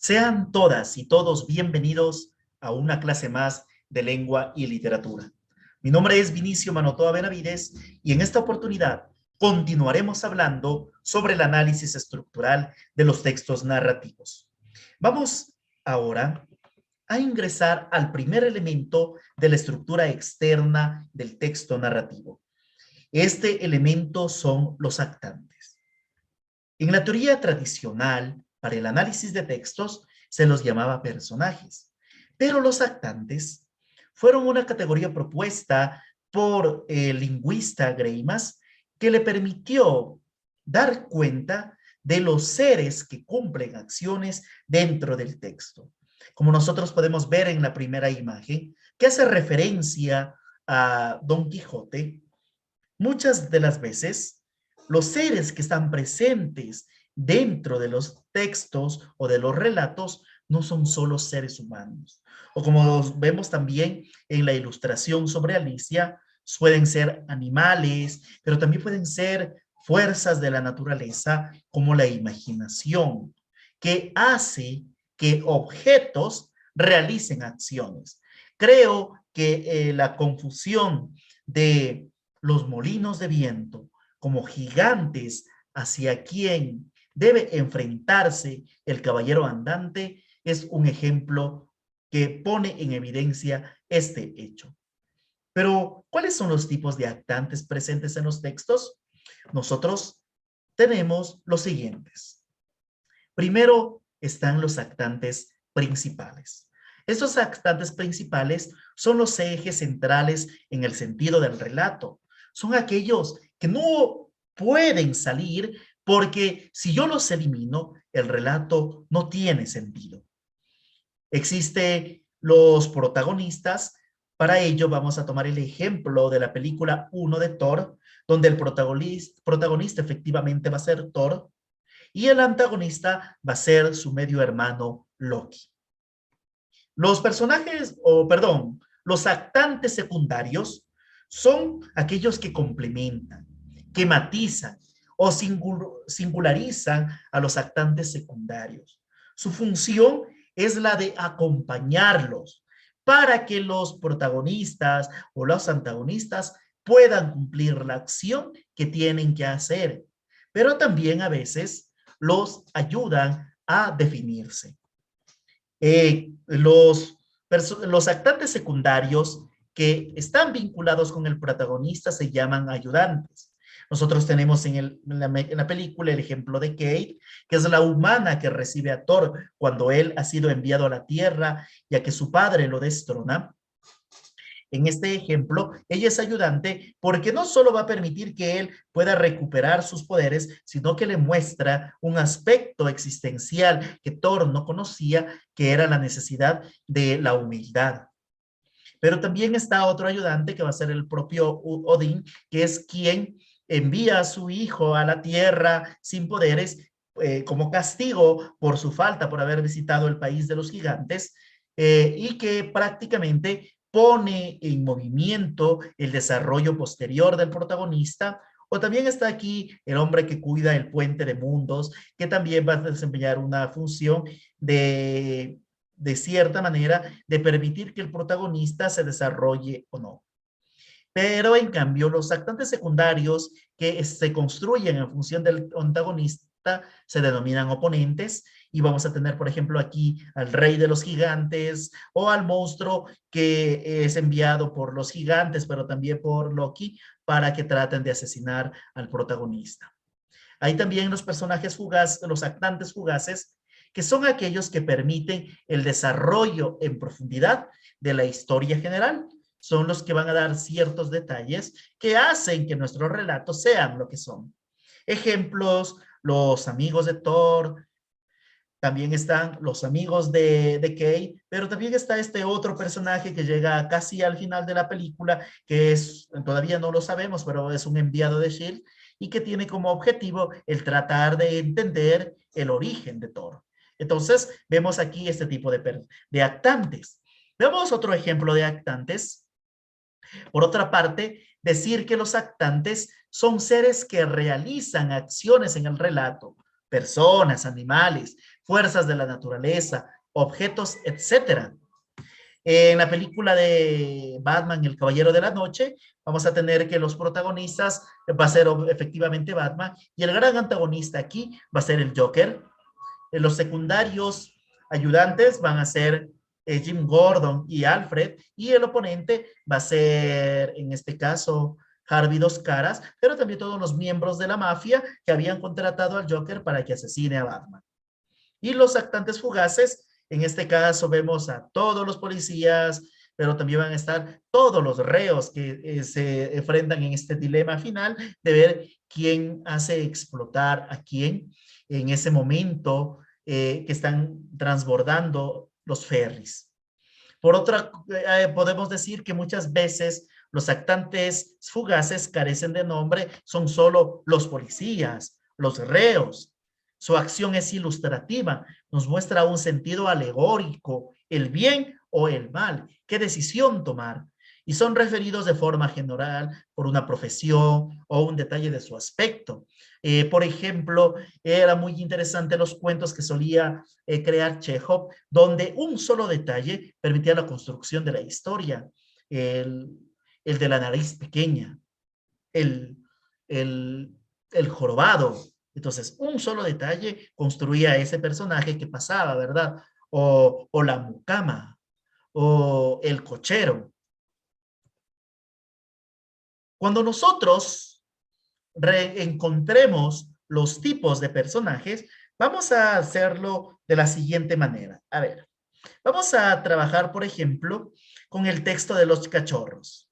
Sean todas y todos bienvenidos a una clase más de lengua y literatura. Mi nombre es Vinicio Manotoa Benavides y en esta oportunidad continuaremos hablando sobre el análisis estructural de los textos narrativos. Vamos ahora a ingresar al primer elemento de la estructura externa del texto narrativo. Este elemento son los actantes. En la teoría tradicional, para el análisis de textos, se los llamaba personajes, pero los actantes fueron una categoría propuesta por el lingüista Greimas que le permitió dar cuenta de los seres que cumplen acciones dentro del texto. Como nosotros podemos ver en la primera imagen, que hace referencia a Don Quijote, muchas de las veces los seres que están presentes dentro de los textos o de los relatos no son solo seres humanos. O como vemos también en la ilustración sobre Alicia, pueden ser animales, pero también pueden ser fuerzas de la naturaleza como la imaginación, que hace que objetos realicen acciones. Creo que la confusión de los molinos de viento como gigantes hacia quien debe enfrentarse el caballero andante es un ejemplo que pone en evidencia este hecho. Pero, ¿cuáles son los tipos de actantes presentes en los textos? Nosotros tenemos los siguientes. Primero están los actantes principales. Estos actantes principales son los ejes centrales en el sentido del relato. Son aquellos que no pueden salir porque si yo los elimino, el relato no tiene sentido. Existen los protagonistas. Para ello vamos a tomar el ejemplo de la película 1 de Thor, donde el protagonista efectivamente va a ser Thor y el antagonista va a ser su medio hermano Loki. Los personajes, los actantes secundarios son aquellos que complementan, que matizan o singularizan a los actantes secundarios. Su función es la de acompañarlos para que los protagonistas o los antagonistas puedan cumplir la acción que tienen que hacer, pero también a veces los ayudan a definirse. Los actantes secundarios que están vinculados con el protagonista se llaman ayudantes. Nosotros tenemos en la película el ejemplo de Kate, que es la humana que recibe a Thor cuando él ha sido enviado a la Tierra, ya que su padre lo destrona. En este ejemplo, ella es ayudante porque no solo va a permitir que él pueda recuperar sus poderes, sino que le muestra un aspecto existencial que Thor no conocía, que era la necesidad de la humildad. Pero también está otro ayudante que va a ser el propio Odín, que es quien envía a su hijo a la tierra sin poderes como castigo por su falta, por haber visitado el país de los gigantes, y que prácticamente pone en movimiento el desarrollo posterior del protagonista. O también está aquí el hombre que cuida el puente de mundos, que también va a desempeñar una función de cierta manera, de permitir que el protagonista se desarrolle o no. Pero en cambio, los actantes secundarios que se construyen en función del antagonista se denominan oponentes y vamos a tener, por ejemplo, aquí al rey de los gigantes o al monstruo que es enviado por los gigantes, pero también por Loki, para que traten de asesinar al protagonista. Hay también los personajes fugaces, los actantes fugaces, que son aquellos que permiten el desarrollo en profundidad de la historia general. Son los que van a dar ciertos detalles que hacen que nuestros relatos sean lo que son. Ejemplos, los amigos de Thor, también están los amigos de Kay, pero también está este otro personaje que llega casi al final de la película, que es, todavía no lo sabemos, pero es un enviado de S.H.I.E.L.D. y que tiene como objetivo el tratar de entender el origen de Thor. Entonces, vemos aquí este tipo de actantes. Veamos otro ejemplo de actantes. Por otra parte, decir que los actantes son seres que realizan acciones en el relato. personas, animales, fuerzas de la naturaleza, objetos, etcétera. En la película de Batman, El Caballero de la Noche, vamos a tener que los protagonistas va a ser efectivamente Batman y el gran antagonista aquí va a ser el Joker. Los secundarios ayudantes van a ser Jim Gordon y Alfred, y el oponente va a ser, en este caso, Harvey Dos Caras, pero también todos los miembros de la mafia que habían contratado al Joker para que asesine a Batman. Y los actantes fugaces, en este caso vemos a todos los policías, pero también van a estar todos los reos que se enfrentan en este dilema final de ver quién hace explotar a quién en ese momento que están transbordando los ferries. Por otra, podemos decir que muchas veces los actantes fugaces carecen de nombre, son solo los policías, los reos. Su acción es ilustrativa, nos muestra un sentido alegórico, el bien o el mal, qué decisión tomar. Y son referidos de forma general por una profesión o un detalle de su aspecto. Por ejemplo, era muy interesante los cuentos que solía crear Chekhov, donde un solo detalle permitía la construcción de la historia. El, el de la nariz pequeña, el, el, el jorobado. Entonces, un solo detalle construía ese personaje que pasaba, ¿verdad? O la mucama, o el cochero. Cuando nosotros reencontremos los tipos de personajes, vamos a hacerlo de la siguiente manera. A ver, vamos a trabajar, por ejemplo, con el texto de los cachorros.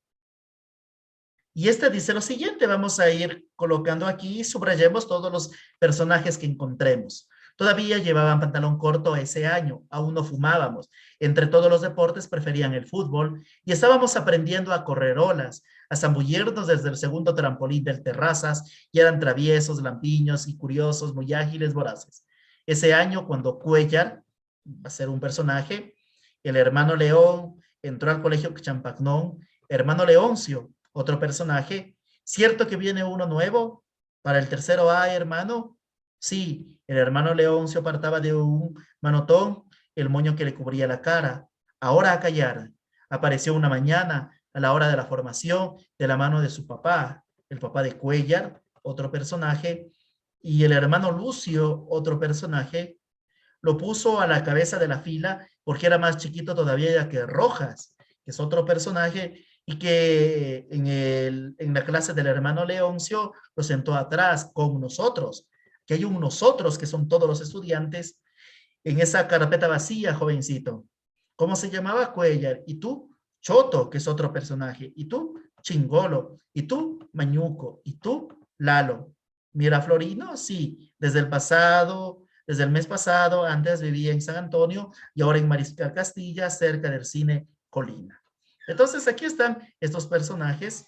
Y este dice lo siguiente, vamos a ir colocando aquí, subrayemos todos los personajes que encontremos. Todavía llevaban pantalón corto ese año, aún no fumábamos. Entre todos los deportes preferían el fútbol y estábamos aprendiendo a correr olas, a zambullirnos desde el segundo trampolín del terrazas y eran traviesos, lampiños y curiosos, muy ágiles, voraces. Ese año, cuando Cuellar, va a ser un personaje, el hermano León entró al colegio Champagnón, hermano Leoncio, otro personaje. ¿Cierto que viene uno nuevo para el tercero A, hermano? Sí, el hermano Leoncio apartaba de un manotón el moño que le cubría la cara. Ahora a callar. Apareció una mañana a la hora de la formación de la mano de su papá, el papá de Cuellar, otro personaje, y el hermano Lucio, otro personaje, lo puso a la cabeza de la fila porque era más chiquito todavía que Rojas, que es otro personaje, y que en la clase del hermano Leoncio lo sentó atrás con nosotros, que hay un nosotros que son todos los estudiantes en esa carpeta vacía, jovencito. ¿Cómo se llamaba? Cuellar. ¿Y tú? Choto, que es otro personaje. ¿Y tú? Chingolo. ¿Y tú? Mañuco. ¿Y tú? Lalo. Mira, Florino, sí, desde el mes pasado, antes vivía en San Antonio y ahora en Mariscal Castilla, cerca del cine Colina. Entonces, aquí están estos personajes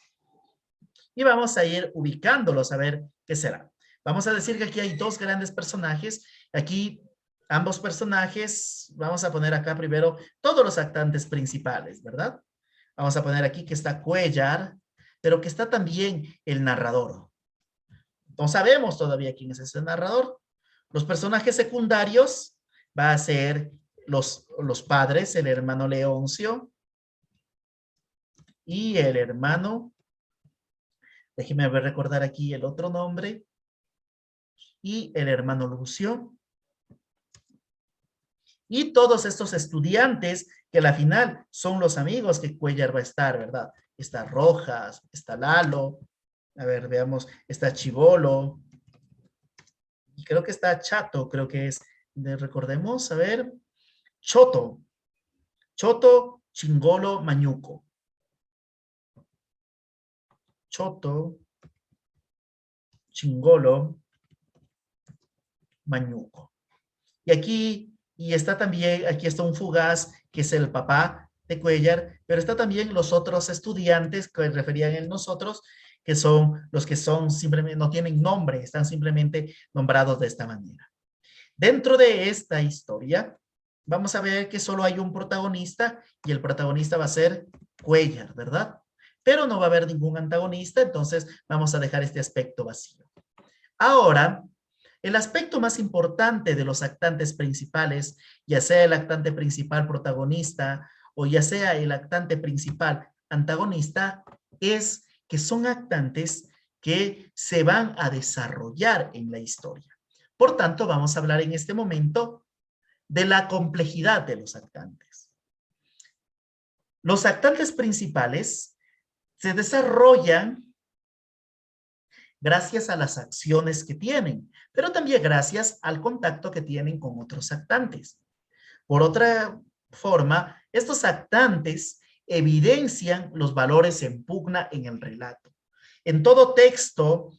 y vamos a ir ubicándolos a ver qué será. Vamos a decir que aquí hay dos grandes personajes. Aquí ambos personajes, vamos a poner acá primero todos los actantes principales, ¿verdad? Vamos a poner aquí que está Cuellar, pero que está también el narrador. No sabemos todavía quién es ese narrador. Los personajes secundarios va a ser los padres, el hermano Leoncio y el hermano, déjeme ver, recordar aquí el otro nombre, y el hermano Lucio. Y todos estos estudiantes que a la final son los amigos que Cuellar va a estar, ¿verdad? Está Rojas, está Lalo, a ver, veamos, está Chivolo, y creo que está Chato, creo que es, recordemos, a ver, Choto, Choto, Chingolo, Mañuco. Choto, Chingolo, Mañuco. Y aquí, y está también, aquí está un fugaz, que es el papá de Cuellar, pero está también los otros estudiantes que referían en nosotros, que son los que son simplemente, no tienen nombre, están simplemente nombrados de esta manera. Dentro de esta historia, vamos a ver que solo hay un protagonista y el protagonista va a ser Cuellar, ¿verdad? Pero no va a haber ningún antagonista, entonces vamos a dejar este aspecto vacío. Ahora, El aspecto más importante de los actantes principales, ya sea el actante principal protagonista o ya sea el actante principal antagonista, es que son actantes que se van a desarrollar en la historia. Por tanto, vamos a hablar en este momento de la complejidad de los actantes. Los actantes principales se desarrollan gracias a las acciones que tienen, pero también gracias al contacto que tienen con otros actantes. Por otra forma, estos actantes evidencian los valores en pugna en el relato. En todo texto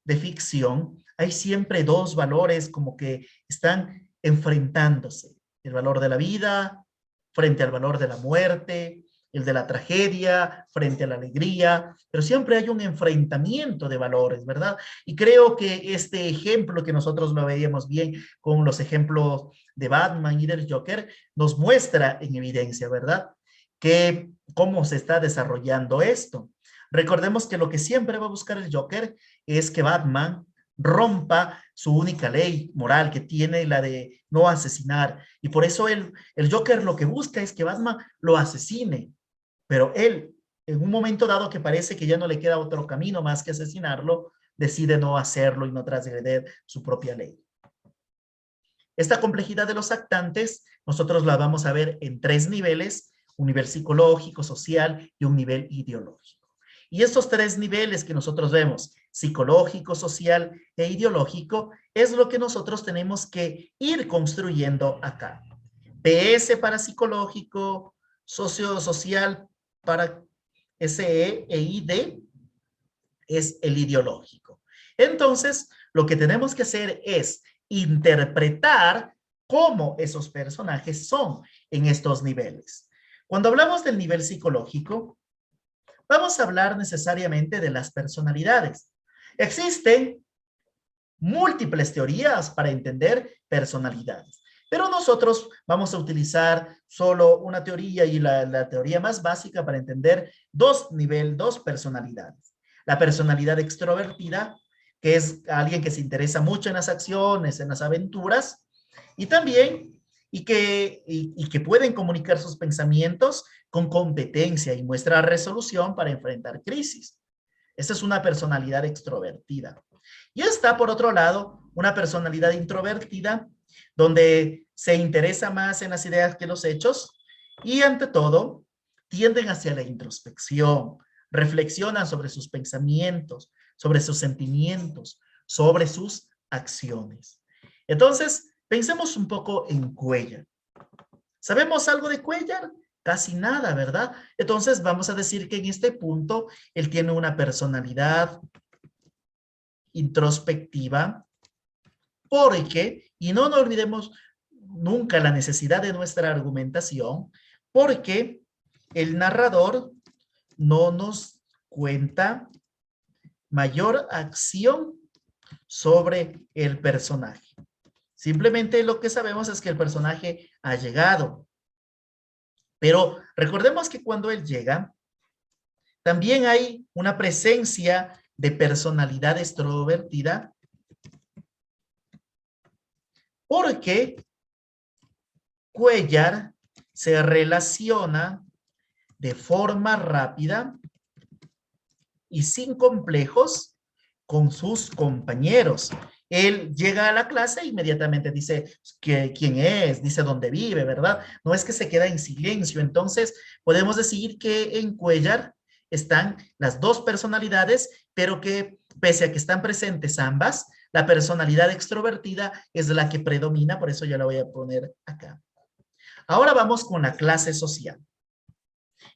de ficción hay siempre dos valores como que están enfrentándose. El valor de la vida frente al valor de la muerte, el de la tragedia frente a la alegría, pero siempre hay un enfrentamiento de valores, ¿verdad? Y creo que este ejemplo que nosotros lo veíamos bien con los ejemplos de Batman y del Joker, nos muestra en evidencia, ¿verdad? Que cómo se está desarrollando esto. Recordemos que lo que siempre va a buscar el Joker es que Batman rompa su única ley moral que tiene, la de no asesinar. Y por eso el Joker lo que busca es que Batman lo asesine. Pero él, en un momento dado que parece que ya no le queda otro camino más que asesinarlo, decide no hacerlo y no transgredir su propia ley. Esta complejidad de los actantes, nosotros la vamos a ver en tres niveles: un nivel psicológico, social y un nivel ideológico. Y estos tres niveles que nosotros vemos, psicológico, social e ideológico, es lo que nosotros tenemos que ir construyendo acá. PS para psicológico, social para SE e ID es el ideológico. Entonces, lo que tenemos que hacer es interpretar cómo esos personajes son en estos niveles. Cuando hablamos del nivel psicológico, vamos a hablar necesariamente de las personalidades. Existen múltiples teorías para entender personalidades, pero nosotros vamos a utilizar solo una teoría y la teoría más básica para entender dos personalidades. La personalidad extrovertida, que es alguien que se interesa mucho en las acciones, en las aventuras, y también que pueden comunicar sus pensamientos con competencia y muestra resolución para enfrentar crisis. Esa es una personalidad extrovertida. Y está, por otro lado, una personalidad introvertida, donde se interesa más en las ideas que los hechos y, ante todo, tienden hacia la introspección, reflexionan sobre sus pensamientos, sobre sus sentimientos, sobre sus acciones. Entonces, pensemos un poco en Cuéllar. ¿Sabemos algo de Cuéllar? Casi nada, ¿verdad? Entonces, vamos a decir que en este punto él tiene una personalidad introspectiva, porque, y no nos olvidemos nunca la necesidad de nuestra argumentación, porque el narrador no nos cuenta mayor acción sobre el personaje. Simplemente lo que sabemos es que el personaje ha llegado. Pero recordemos que cuando él llega, también hay una presencia de personalidad extrovertida, porque Cuéllar se relaciona de forma rápida y sin complejos con sus compañeros. Él llega a la clase e inmediatamente dice quién es, dice dónde vive, ¿verdad? No es que se queda en silencio. Entonces, podemos decir que en Cuéllar están las dos personalidades, pero que pese a que están presentes ambas, la personalidad extrovertida es la que predomina, por eso ya la voy a poner acá. Ahora vamos con la clase social.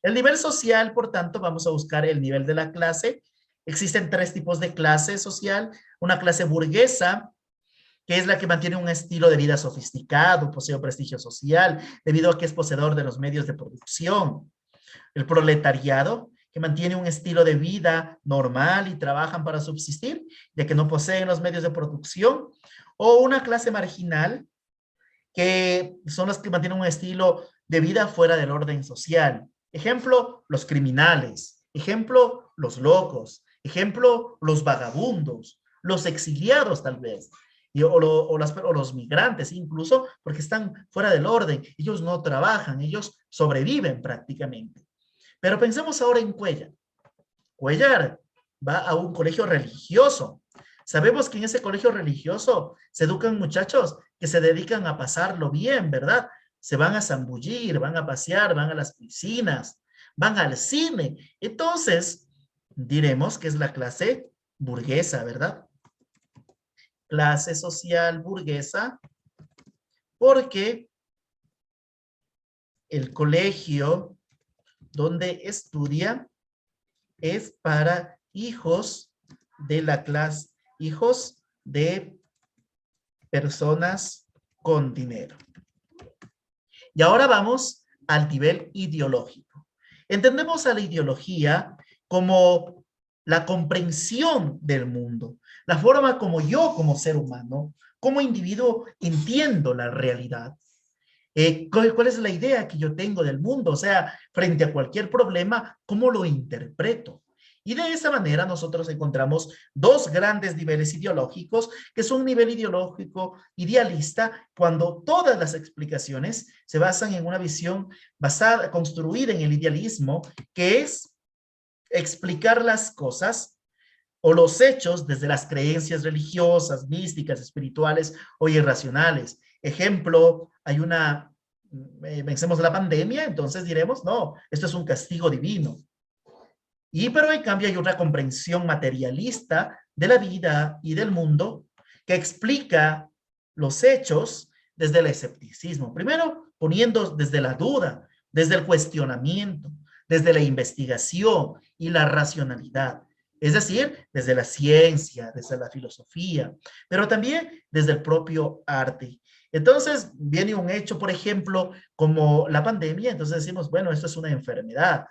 El nivel social, por tanto, vamos a buscar el nivel de la clase. Existen tres tipos de clase social. Una clase burguesa, que es la que mantiene un estilo de vida sofisticado, posee un prestigio social, debido a que es poseedor de los medios de producción. El proletariado, que mantiene un estilo de vida normal y trabajan para subsistir, ya que no poseen los medios de producción. O una clase marginal, que son las que mantienen un estilo de vida fuera del orden social. Ejemplo, los criminales. Ejemplo, los locos. Ejemplo, los vagabundos. Los exiliados, tal vez. o los migrantes incluso, porque están fuera del orden. Ellos no trabajan, ellos sobreviven prácticamente. Pero pensemos ahora en Cuellar. Cuellar va a un colegio religioso. Sabemos que en ese colegio religioso se educan muchachos que se dedican a pasarlo bien, ¿verdad? Se van a zambullir, van a pasear, van a las piscinas, van al cine. Entonces, diremos que es la clase burguesa, ¿verdad? Clase social burguesa, porque el colegio donde estudia es para hijos de la clase, hijos de personas con dinero. Y ahora vamos al nivel ideológico. Entendemos a la ideología como la comprensión del mundo, la forma como yo, como ser humano, como individuo, entiendo la realidad. ¿Cuál es la idea que yo tengo del mundo? O sea, frente a cualquier problema, ¿cómo lo interpreto? Y de esa manera nosotros encontramos dos grandes niveles ideológicos, que es un nivel ideológico idealista, cuando todas las explicaciones se basan en una visión basada, construida en el idealismo, que es explicar las cosas o los hechos desde las creencias religiosas, místicas, espirituales o irracionales. Ejemplo, hay una, vencemos la pandemia, entonces diremos, no, esto es un castigo divino. Pero en cambio hay una comprensión materialista de la vida y del mundo que explica los hechos desde el escepticismo. Primero, poniendo desde la duda, desde el cuestionamiento, desde la investigación y la racionalidad. Es decir, desde la ciencia, desde la filosofía, pero también desde el propio arte. Entonces, viene un hecho, por ejemplo, como la pandemia, entonces decimos, bueno, esto es una enfermedad.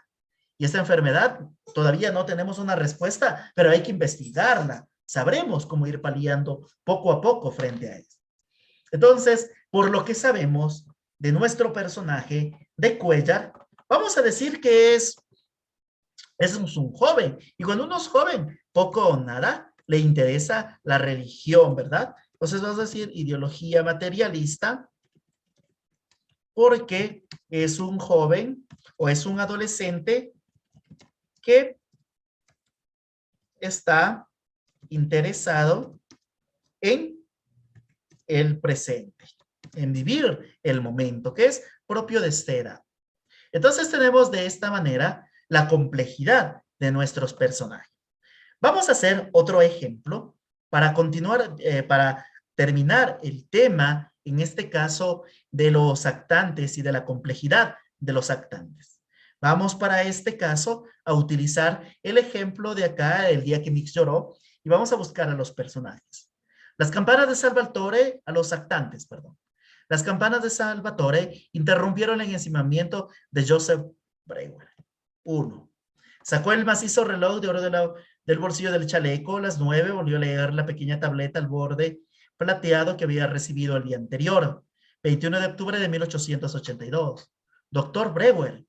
Y esta enfermedad todavía no tenemos una respuesta, pero hay que investigarla. Sabremos cómo ir paliando poco a poco frente a esto. Entonces, por lo que sabemos de nuestro personaje de Cuellar, vamos a decir que es un joven. Y cuando uno es joven, poco o nada le interesa la religión, ¿verdad? Entonces vamos a decir ideología materialista porque es un joven o es un adolescente que está interesado en el presente, en vivir el momento, que es propio de esta edad. Entonces tenemos de esta manera la complejidad de nuestros personajes. Vamos a hacer otro ejemplo para continuar, para terminar el tema, en este caso, de los actantes y de la complejidad de los actantes. Vamos para este caso a utilizar el ejemplo de acá, el día que Mix lloró, y vamos a buscar a los personajes. Las campanas de Salvatore, a los actantes, perdón. Las campanas de Salvatore interrumpieron el encimamiento de Joseph Brewer. 1. Sacó el macizo reloj de oro del bolsillo del chaleco. A las 9 volvió a leer la pequeña tableta al borde plateado que había recibido el día anterior. 21 de octubre de 1882. Doctor Brewer,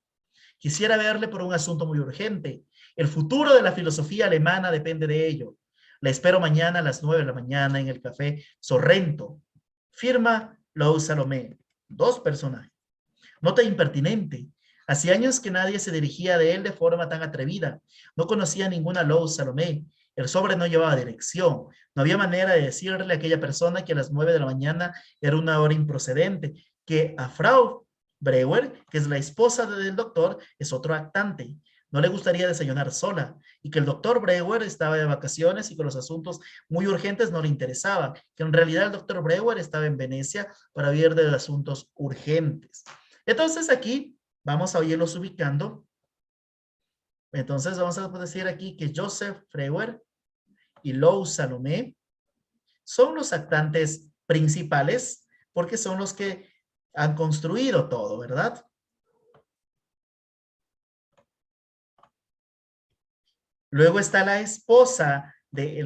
quisiera verle por un asunto muy urgente. El futuro de la filosofía alemana depende de ello. La espero mañana a las 9 de la mañana en el café Sorrento. Firma Lou Salomé. 2 personajes. Nota impertinente. Hacía años que nadie se dirigía de él de forma tan atrevida. No conocía ninguna Lou Salomé. El sobre no llevaba dirección. No había manera de decirle a aquella persona que a las 9 de la mañana era una hora improcedente, que a Frau Breuer, que es la esposa del doctor, es otro actante. No le gustaría desayunar sola y que el doctor Breuer estaba de vacaciones y que los asuntos muy urgentes no le interesaban, que en realidad el doctor Breuer estaba en Venecia para ver de asuntos urgentes. Entonces aquí vamos a irlos ubicando. Entonces vamos a decir aquí que Joseph Breuer y Lou Salomé son los actantes principales porque son los que han construido todo, ¿verdad? Luego está la esposa de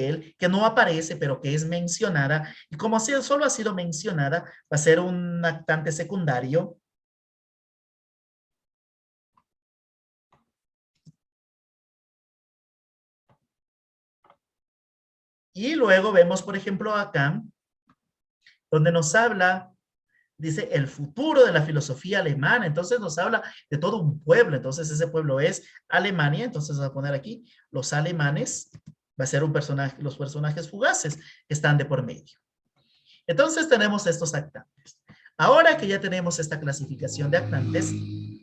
él, que no aparece, pero que es mencionada. Y como solo ha sido mencionada, va a ser un actante secundario. Y luego vemos, por ejemplo, acá, donde nos habla, dice, el futuro de la filosofía alemana. Entonces nos habla de todo un pueblo. Entonces ese pueblo es Alemania. Entonces vamos a poner aquí los alemanes. Va a ser un personaje, los personajes fugaces que están de por medio. Entonces tenemos estos actantes. Ahora que ya tenemos esta clasificación de actantes,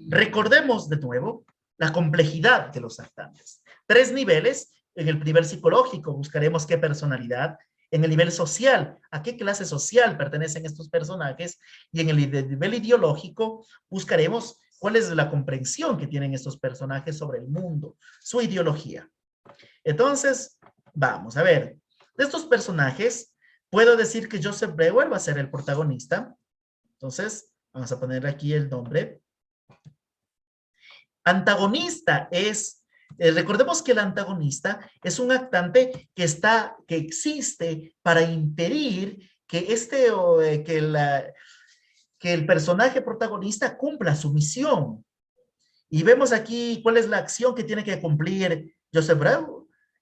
recordemos de nuevo la complejidad de los actantes. 3 niveles. En el primer psicológico buscaremos qué personalidad. En el nivel social, a qué clase social pertenecen estos personajes. Y en el nivel ideológico buscaremos cuál es la comprensión que tienen estos personajes sobre el mundo, su ideología. Entonces, vamos a ver. De estos personajes, puedo decir que Joseph Breuer va a ser el protagonista. Entonces, vamos a poner aquí el nombre. Antagonista es, recordemos que el antagonista es un actante que existe para impedir que que el personaje protagonista cumpla su misión. Y vemos aquí cuál es la acción que tiene que cumplir Joseph Breuer.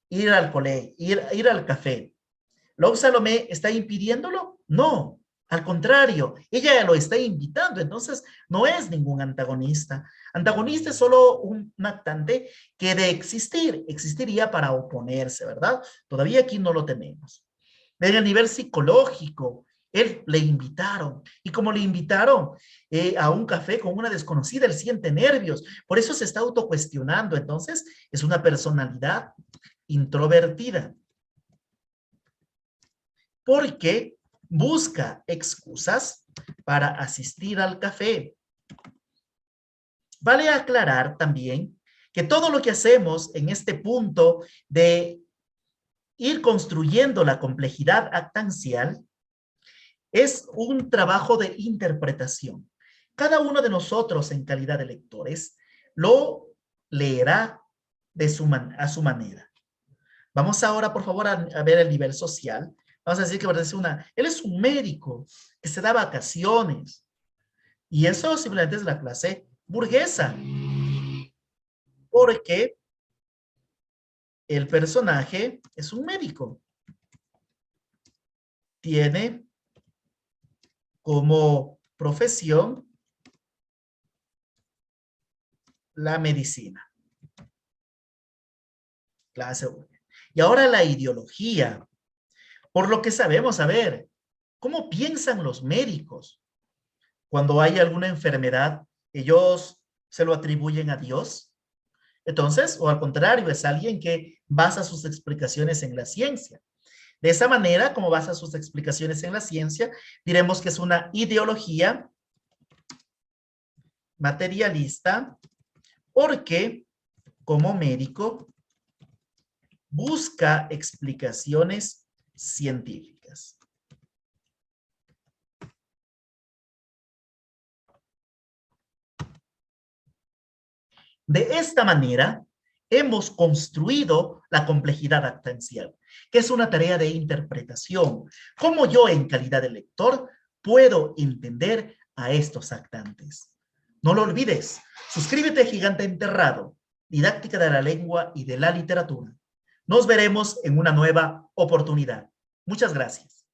Ir al colegio, ir al café. ¿Lou Salomé está impidiéndolo? No, al contrario, ella lo está invitando, entonces no es ningún antagonista. Antagonista es solo un actante que de existir, existiría para oponerse, ¿verdad? Todavía aquí no lo tenemos. En el nivel psicológico, él le invitaron, y como le invitaron a un café con una desconocida, él siente nervios, por eso se está autocuestionando, entonces es una personalidad introvertida, porque busca excusas para asistir al café. Vale aclarar también que todo lo que hacemos en este punto de ir construyendo la complejidad actancial es un trabajo de interpretación. Cada uno de nosotros en calidad de lectores lo leerá a su manera. Vamos ahora, por favor, a ver el nivel social. Vamos a decir que él es un médico que se da vacaciones. Y eso simplemente es la clase burguesa. Porque el personaje es un médico. Tiene como profesión la medicina. Clase burguesa. Y ahora la ideología. Por lo que sabemos, a ver, ¿cómo piensan los médicos? Cuando hay alguna enfermedad, ellos se lo atribuyen a Dios. Entonces, o al contrario, es alguien que basa sus explicaciones en la ciencia. De esa manera, como basa sus explicaciones en la ciencia, diremos que es una ideología materialista, porque como médico busca explicaciones científicas. De esta manera, hemos construido la complejidad actancial, que es una tarea de interpretación. ¿Cómo yo, en calidad de lector, puedo entender a estos actantes? No lo olvides, suscríbete a Gigante Enterrado, didáctica de la lengua y de la literatura. Nos veremos en una nueva oportunidad. Muchas gracias.